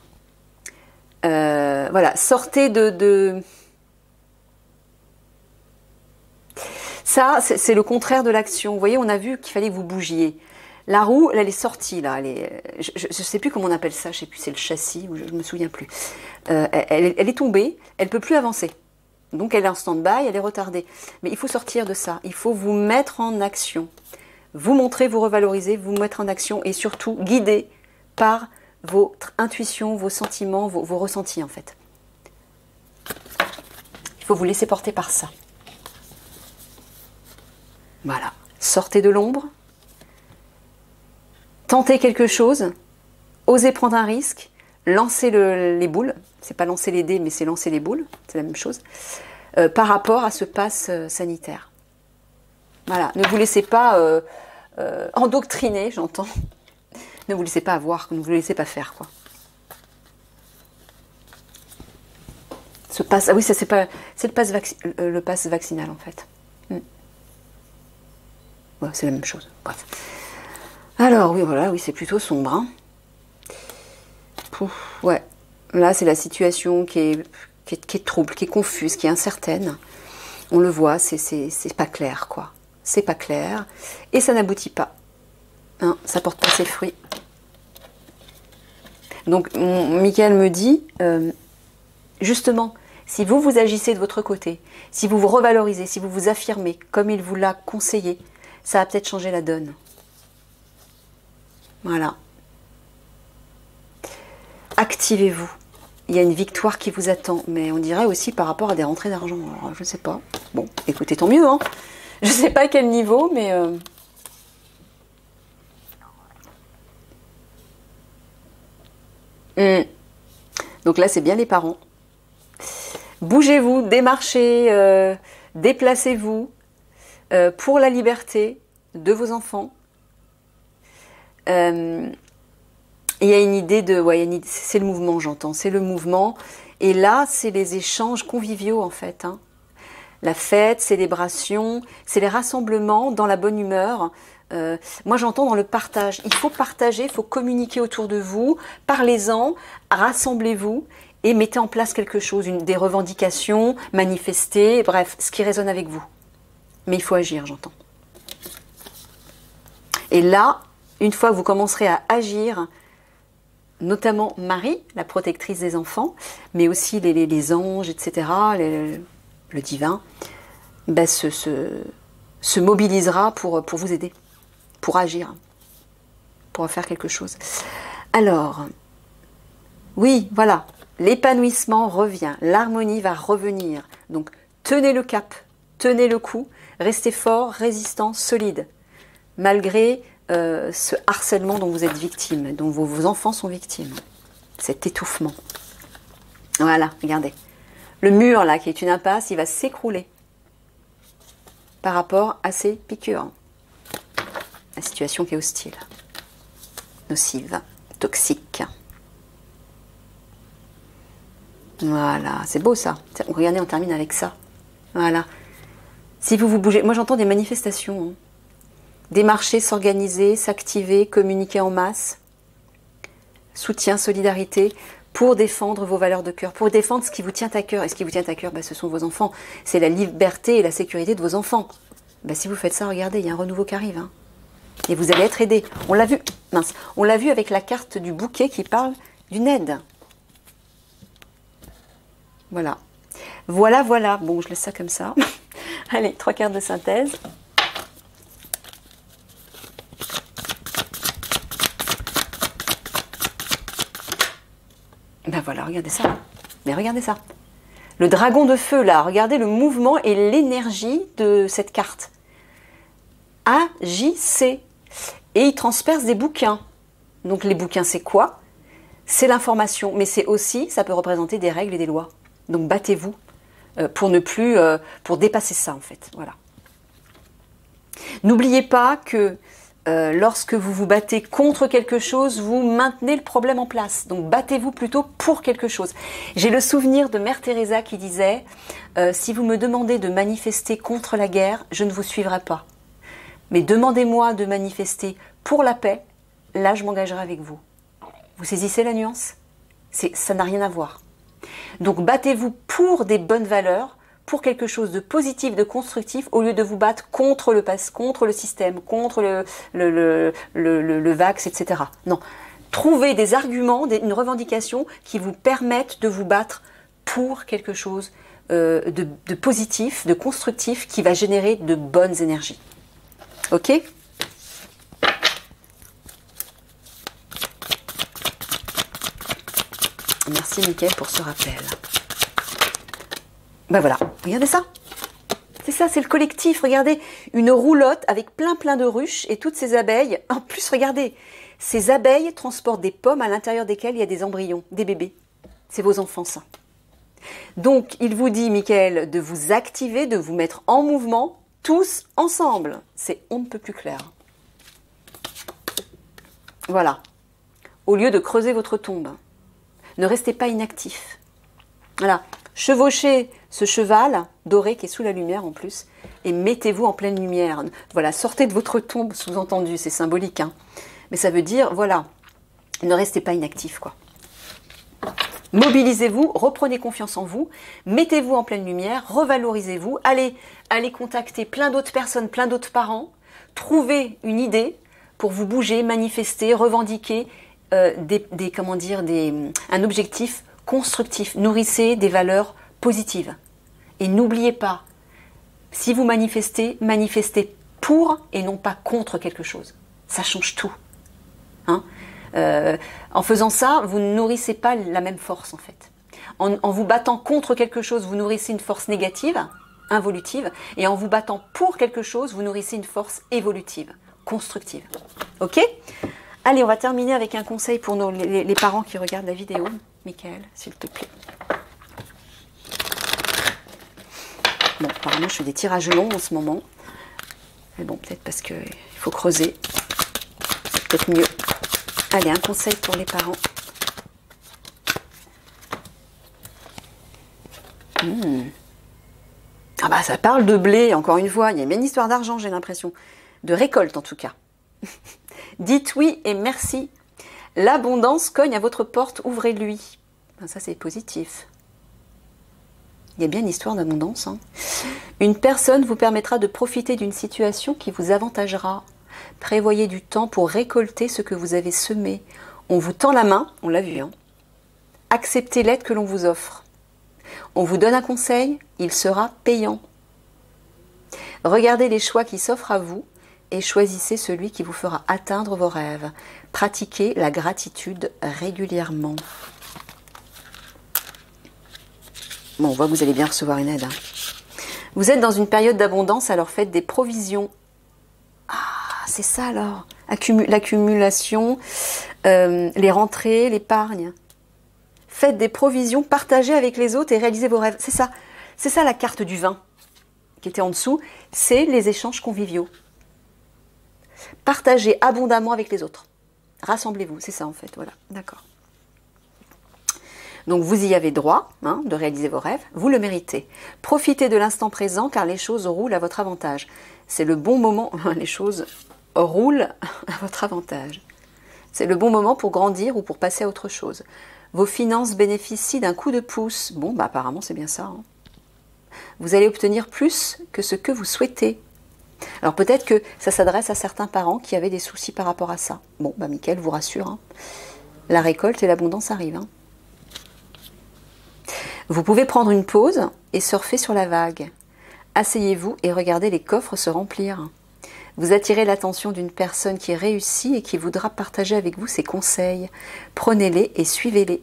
Voilà, sortez de... Ça, c'est le contraire de l'action. Vous voyez, on a vu qu'il fallait que vous bougiez. La roue, elle est sortie, là. Je ne sais plus comment on appelle ça. Je ne sais plus, c'est le châssis, ou je ne me souviens plus. Elle est tombée, elle ne peut plus avancer. Donc, elle est en stand-by, elle est retardée. Mais il faut sortir de ça. Il faut vous mettre en action. Vous montrer, vous revaloriser, vous mettre en action et surtout guider par votre intuition, vos sentiments, vos ressentis, en fait. Il faut vous laisser porter par ça. Voilà, sortez de l'ombre, tentez quelque chose, osez prendre un risque, lancez les boules, c'est pas lancer les dés mais c'est lancer les boules, c'est la même chose, par rapport à ce pass sanitaire. Voilà, ne vous laissez pas endoctriner, j'entends, ne vous laissez pas avoir, ne vous laissez pas faire quoi. Ce pass, ah oui ça c'est le pass vaccinal en fait. Ouais, c'est la même chose. Bref. Alors, oui, voilà, oui, c'est plutôt sombre. Hein. Pouf, ouais. Là, c'est la situation qui est trouble, qui est confuse, qui est incertaine. On le voit, c'est pas clair, quoi. C'est pas clair. Et ça n'aboutit pas. Hein, ça porte pas ses fruits. Donc, Michael me dit, justement, si vous vous agissez de votre côté, si vous vous revalorisez, si vous vous affirmez, comme il vous l'a conseillé, ça va peut-être changer la donne. Voilà. Activez-vous. il y a une victoire qui vous attend, mais on dirait aussi par rapport à des rentrées d'argent. Alors, je ne sais pas. Bon, écoutez, tant mieux, hein. Je ne sais pas à quel niveau, mais... Donc là, c'est bien les parents. Bougez-vous, démarchez, déplacez-vous pour la liberté de vos enfants. Il y a une idée de... Ouais, c'est le mouvement, j'entends. C'est le mouvement. Et là, c'est les échanges conviviaux, en fait. Hein. La fête, célébration, c'est les rassemblements dans la bonne humeur. Moi, j'entends dans le partage. Il faut partager, il faut communiquer autour de vous. Parlez-en, rassemblez-vous et mettez en place quelque chose, des revendications, manifestez, bref, ce qui résonne avec vous. Mais il faut agir, j'entends. Et là, une fois que vous commencerez à agir, notamment Marie, la protectrice des enfants, mais aussi les anges, etc., le divin, ben se mobilisera pour vous aider, pour agir, pour faire quelque chose. Alors, oui, voilà, l'épanouissement revient, l'harmonie va revenir. Donc, tenez le cap, tenez le coup, restez fort, résistant, solide, malgré ce harcèlement dont vous êtes victime, dont vos enfants sont victimes, cet étouffement. Voilà, regardez. Le mur, là, qui est une impasse, il va s'écrouler par rapport à ces piqûres. La situation qui est hostile, nocive, toxique. Voilà, c'est beau ça. Regardez, on termine avec ça. Voilà. Si vous bougez, moi j'entends des manifestations, hein. Démarcher, s'organiser, s'activer, communiquer en masse, soutien, solidarité, pour défendre vos valeurs de cœur, pour défendre ce qui vous tient à cœur. Et ce qui vous tient à cœur, ce sont vos enfants. C'est la liberté et la sécurité de vos enfants. Si vous faites ça, regardez, il y a un renouveau qui arrive. Hein. Et vous allez être aidé. On l'a vu, mince, on l'a vu avec la carte du bouquet qui parle d'une aide. Voilà. Voilà, voilà. Bon, je laisse ça comme ça. Allez, 3 cartes de synthèse. Ben voilà, regardez ça. Mais regardez ça. Le dragon de feu, là, regardez le mouvement et l'énergie de cette carte. Agissez. Et il transperce des bouquins. Donc les bouquins, c'est quoi? C'est l'information, mais c'est aussi, ça peut représenter des règles et des lois. Donc battez-vous pour ne plus, pour dépasser ça, en fait. Voilà. N'oubliez pas que lorsque vous vous battez contre quelque chose, vous maintenez le problème en place. Donc battez-vous plutôt pour quelque chose. J'ai le souvenir de Mère Teresa qui disait si vous me demandez de manifester contre la guerre, je ne vous suivrai pas. Mais demandez-moi de manifester pour la paix, là je m'engagerai avec vous. Vous saisissez la nuance? Ça n'a rien à voir. Donc battez-vous pour des bonnes valeurs, pour quelque chose de positif, de constructif, au lieu de vous battre contre le système, contre le vax, etc. Non. Trouvez des arguments, une revendication qui vous permettent de vous battre pour quelque chose de positif, de constructif, qui va générer de bonnes énergies. Ok ? Merci Mickaël pour ce rappel. Ben voilà, regardez ça. C'est ça, c'est le collectif. Regardez, une roulotte avec plein de ruches et toutes ces abeilles. En plus, regardez, ces abeilles transportent des pommes à l'intérieur desquelles il y a des embryons, des bébés. C'est vos enfants, ça. Donc, il vous dit, Mickaël, de vous activer, de vous mettre en mouvement, tous ensemble. C'est on ne peut plus clair. Voilà. Au lieu de creuser votre tombe. Ne restez pas inactif. Voilà. Chevauchez ce cheval doré qui est sous la lumière en plus et mettez-vous en pleine lumière. Voilà, sortez de votre tombe, sous-entendu, c'est symbolique. Hein. Mais ça veut dire, voilà, ne restez pas inactif, quoi. Mobilisez-vous, reprenez confiance en vous, mettez-vous en pleine lumière, revalorisez-vous, allez contacter plein d'autres personnes, plein d'autres parents, trouvez une idée pour vous bouger, manifester, revendiquer un objectif constructif. Nourrissez des valeurs positives. Et n'oubliez pas, si vous manifestez, manifestez pour et non pas contre quelque chose. Ça change tout. Hein ? En faisant ça, vous ne nourrissez pas la même force en fait. En vous battant contre quelque chose, vous nourrissez une force négative, involutive, et en vous battant pour quelque chose, vous nourrissez une force évolutive, constructive. Ok? Allez, on va terminer avec un conseil pour les parents qui regardent la vidéo. Michael, s'il te plaît. Bon, apparemment, je fais des tirages longs en ce moment. Mais bon, peut-être parce qu'il faut creuser. C'est peut-être mieux. Allez, un conseil pour les parents. Ah bah, ça parle de blé, encore une fois. Il y a même une histoire d'argent, j'ai l'impression. De récolte, en tout cas. Dites oui et merci. L'abondance cogne à votre porte, ouvrez-lui. Ça, c'est positif. Il y a bien une histoire d'abondance. Hein. Une personne vous permettra de profiter d'une situation qui vous avantagera. Prévoyez du temps pour récolter ce que vous avez semé. On vous tend la main, on l'a vu. Hein. Acceptez l'aide que l'on vous offre. On vous donne un conseil, il sera payant. Regardez les choix qui s'offrent à vous et choisissez celui qui vous fera atteindre vos rêves. Pratiquez la gratitude régulièrement. Bon, on voit que vous allez bien recevoir une aide. Hein. Vous êtes dans une période d'abondance, alors faites des provisions. Ah, c'est ça alors. L'accumulation, les rentrées, l'épargne. Faites des provisions, partagez avec les autres et réalisez vos rêves. C'est ça. C'est ça la carte du vin qui était en dessous. C'est les échanges conviviaux. Partagez abondamment avec les autres. Rassemblez-vous, c'est ça en fait. Voilà, d'accord. Donc vous y avez droit hein, de réaliser vos rêves, vous le méritez. Profitez de l'instant présent car les choses roulent à votre avantage. C'est le bon moment, les choses roulent à votre avantage. C'est le bon moment pour grandir ou pour passer à autre chose. Vos finances bénéficient d'un coup de pouce. Bon, bah apparemment c'est bien ça. Hein. Vous allez obtenir plus que ce que vous souhaitez. Alors peut-être que ça s'adresse à certains parents qui avaient des soucis par rapport à ça. Bon, bah Mickaël vous rassure. Hein. La récolte et l'abondance arrivent. Hein. Vous pouvez prendre une pause et surfer sur la vague. Asseyez-vous et regardez les coffres se remplir. Vous attirez l'attention d'une personne qui réussit et qui voudra partager avec vous ses conseils. Prenez-les et suivez-les.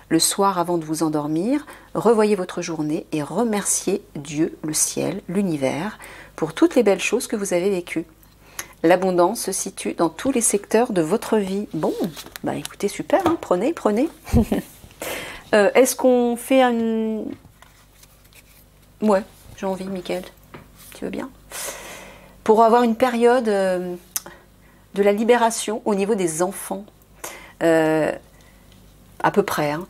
Le soir, avant de vous endormir, revoyez votre journée et remerciez Dieu, le ciel, l'univers, pour toutes les belles choses que vous avez vécues. L'abondance se situe dans tous les secteurs de votre vie. Bon, bah écoutez, super, hein, prenez. Est-ce qu'on fait un... Ouais, j'ai envie, Mickaël. Tu veux bien? Pour avoir une période de la libération au niveau des enfants. À peu près. Hein.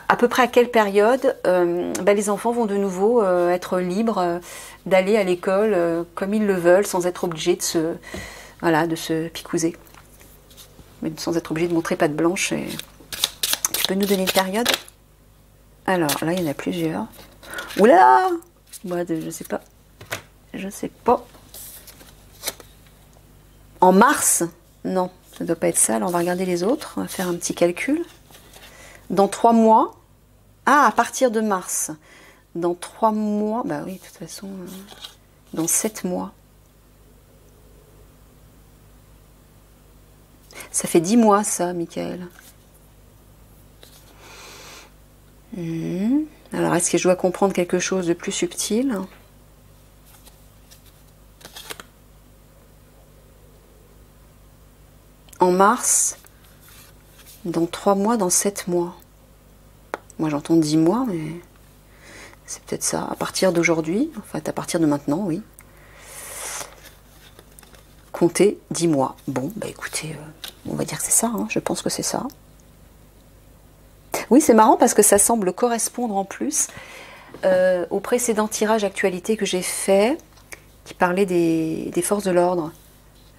À peu près à quelle période les enfants vont de nouveau être libres d'aller à l'école comme ils le veulent, sans être obligés de se picouser. Mais sans être obligés de montrer patte blanche. Et... Tu peux nous donner une période? Alors, là, il y en a plusieurs. Oula! Moi, je sais pas. Je sais pas. En mars? Non, ça ne doit pas être ça. Alors, on va regarder les autres. On va faire un petit calcul. Dans 3 mois. Ah, à partir de mars. Dans 3 mois. Bah oui, de toute façon. Dans 7 mois. Ça fait 10 mois, ça, Mickaël. Alors, est-ce que je dois comprendre quelque chose de plus subtil? En mars, dans 3 mois, dans 7 mois. Moi, j'entends 10 mois, mais c'est peut-être ça. À partir d'aujourd'hui, en fait, à partir de maintenant, oui. Comptez 10 mois. Bon, bah écoutez, on va dire que c'est ça, hein. Je pense que c'est ça. Oui, c'est marrant parce que ça semble correspondre en plus au précédent tirage actualité que j'ai fait, qui parlait des forces de l'ordre.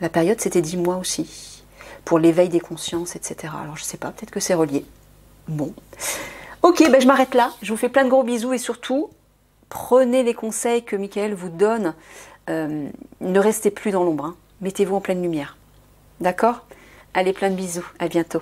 La période, c'était 10 mois aussi, pour l'éveil des consciences, etc. Alors, je sais pas, peut-être que c'est relié. Bon. Ok, ben je m'arrête là. Je vous fais plein de gros bisous et surtout, prenez les conseils que Mickaël vous donne. Ne restez plus dans l'ombre. Hein. Mettez-vous en pleine lumière. D'accord? Allez, plein de bisous. À bientôt.